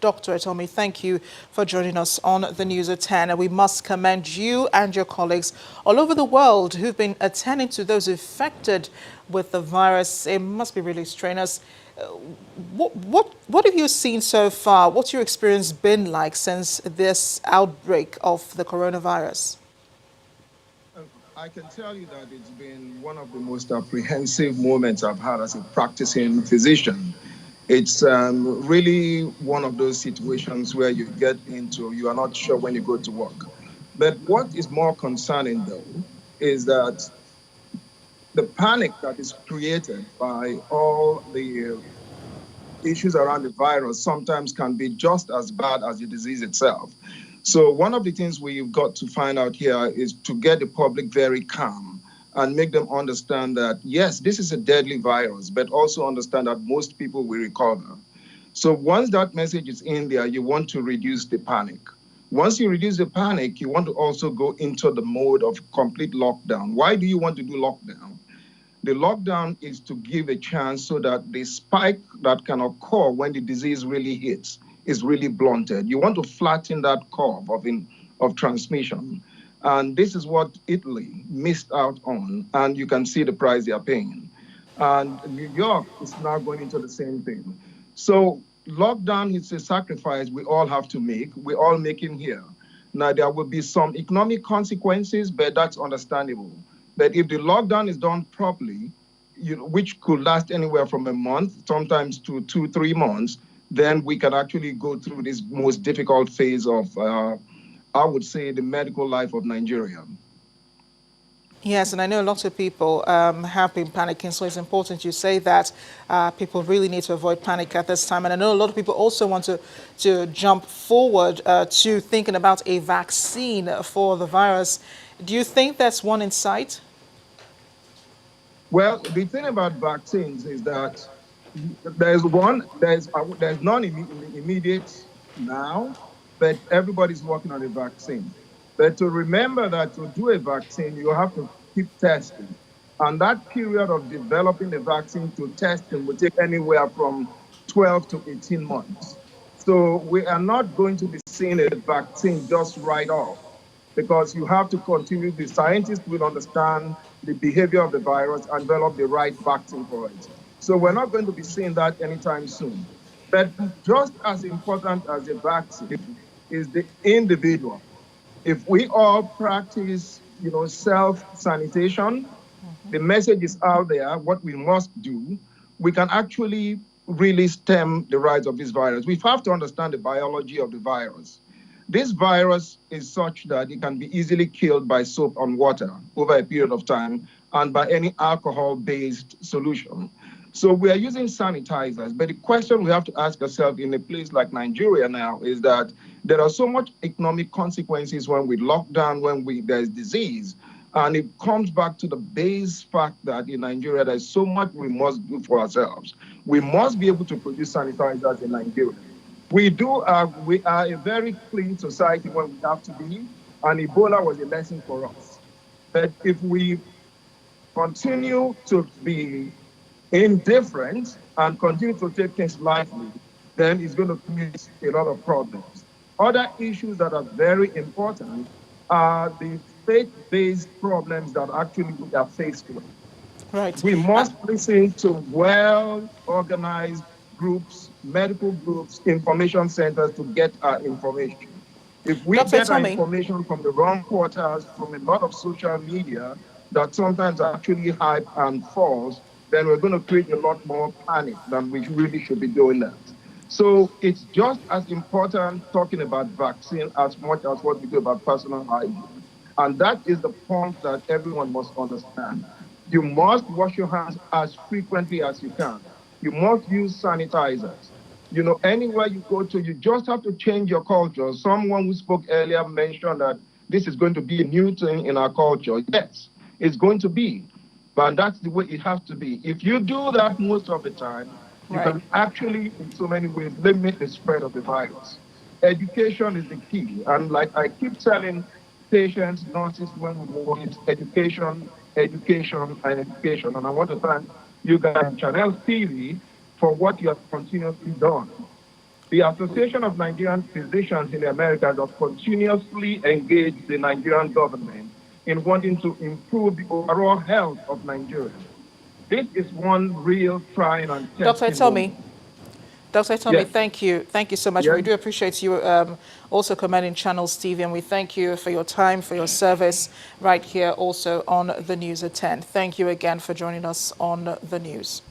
Dr. Etomi, thank you for joining us on the News at 10. And we must commend you and your colleagues all over the world who've been attending to those affected with the virus. It must be really strenuous. What have you seen so far? What's your experience been like since this outbreak of the coronavirus? I can tell you that it's been one of the most apprehensive moments I've had as a practicing physician. It's really one of those situations where you get into, you are not sure when you go to work. But what is more concerning, though, is that the panic that is created by all the issues around the virus sometimes can be just as bad as the disease itself. So one of the things we've got to find out here is to get the public very calm and make them understand that, yes, this is a deadly virus, but also understand that most people will recover. So once that message is in there, you want to reduce the panic. Once you reduce the panic, you want to also go into the mode of complete lockdown. Why do you want to do lockdown? The lockdown is to give a chance so that the spike that can occur when the disease really hits is really blunted. You want to flatten that curve of transmission. And this is what Italy missed out on. And you can see the price they are paying. And New York is now going into the same thing. So lockdown is a sacrifice we all have to make. We're all making here. Now, there will be some economic consequences, but that's understandable. But if the lockdown is done properly, which could last anywhere from a month, sometimes to 2-3 months, then we can actually go through this most difficult phase of, I would say, the medical life of Nigeria. Yes, and I know lots of people have been panicking, so it's important you say that. People really need to avoid panic at this time. And I know a lot of people also want to jump forward to thinking about a vaccine for the virus. Do you think that's one in sight? Well, the thing about vaccines is that there's none immediate now, but everybody's working on a vaccine. But to remember that to do a vaccine, you have to keep testing. And that period of developing the vaccine to testing will take anywhere from 12 to 18 months. So we are not going to be seeing a vaccine just right off, because you have to continue, the scientists will understand the behavior of the virus and develop the right vaccine for it. So we're not going to be seeing that anytime soon. But just as important as the vaccine is the individual. If we all practice, self-sanitation, the message is out there, what we must do, we can actually really stem the rise of this virus. We have to understand the biology of the virus. This virus is such that it can be easily killed by soap and water over a period of time and by any alcohol-based solution. So we are using sanitizers, but the question we have to ask ourselves in a place like Nigeria now is that there are so much economic consequences when we lock down, when there's disease. And it comes back to the base fact that in Nigeria, there's so much we must do for ourselves. We must be able to produce sanitizers in Nigeria. We are a very clean society when we have to be, and Ebola was a lesson for us. But if we continue to be indifferent and continue to take things lightly, then it's going to create a lot of problems. Other issues that are very important are the faith-based problems that actually we are faced with. Right. We must listen to well-organized groups, medical groups, information centers to get our information. If we Dr. get our Tommy. information from the wrong quarters, from a lot of social media that sometimes are actually hype and false, then we're going to create a lot more panic than we really should be doing that. So it's just as important talking about vaccine as much as what we do about personal hygiene. And that is the point that everyone must understand. You must wash your hands as frequently as you can. You must use sanitizers. Anywhere you go to, you just have to change your culture. Someone who spoke earlier mentioned that this is going to be a new thing in our culture. Yes, it's going to be. But that's the way it has to be. If you do that most of the time, you Right. can actually, in so many ways, limit the spread of the virus. Education is the key. And like I keep telling patients, nurses, when we move, it's education, education, and education. And I want to thank you guys, Channel TV, for what you have continuously done. The Association of Nigerian Physicians in the Americas have continuously engaged the Nigerian government in wanting to improve the overall health of Nigerians. This is one real trying and Dr. testing Tommy. moment. Dr. Tommy, Yes, thank you. Thank you so much. yes. We do appreciate you also commending Channels TV, and we thank you for your time, for your service right here also on the News at 10. Thank you again for joining us on the news.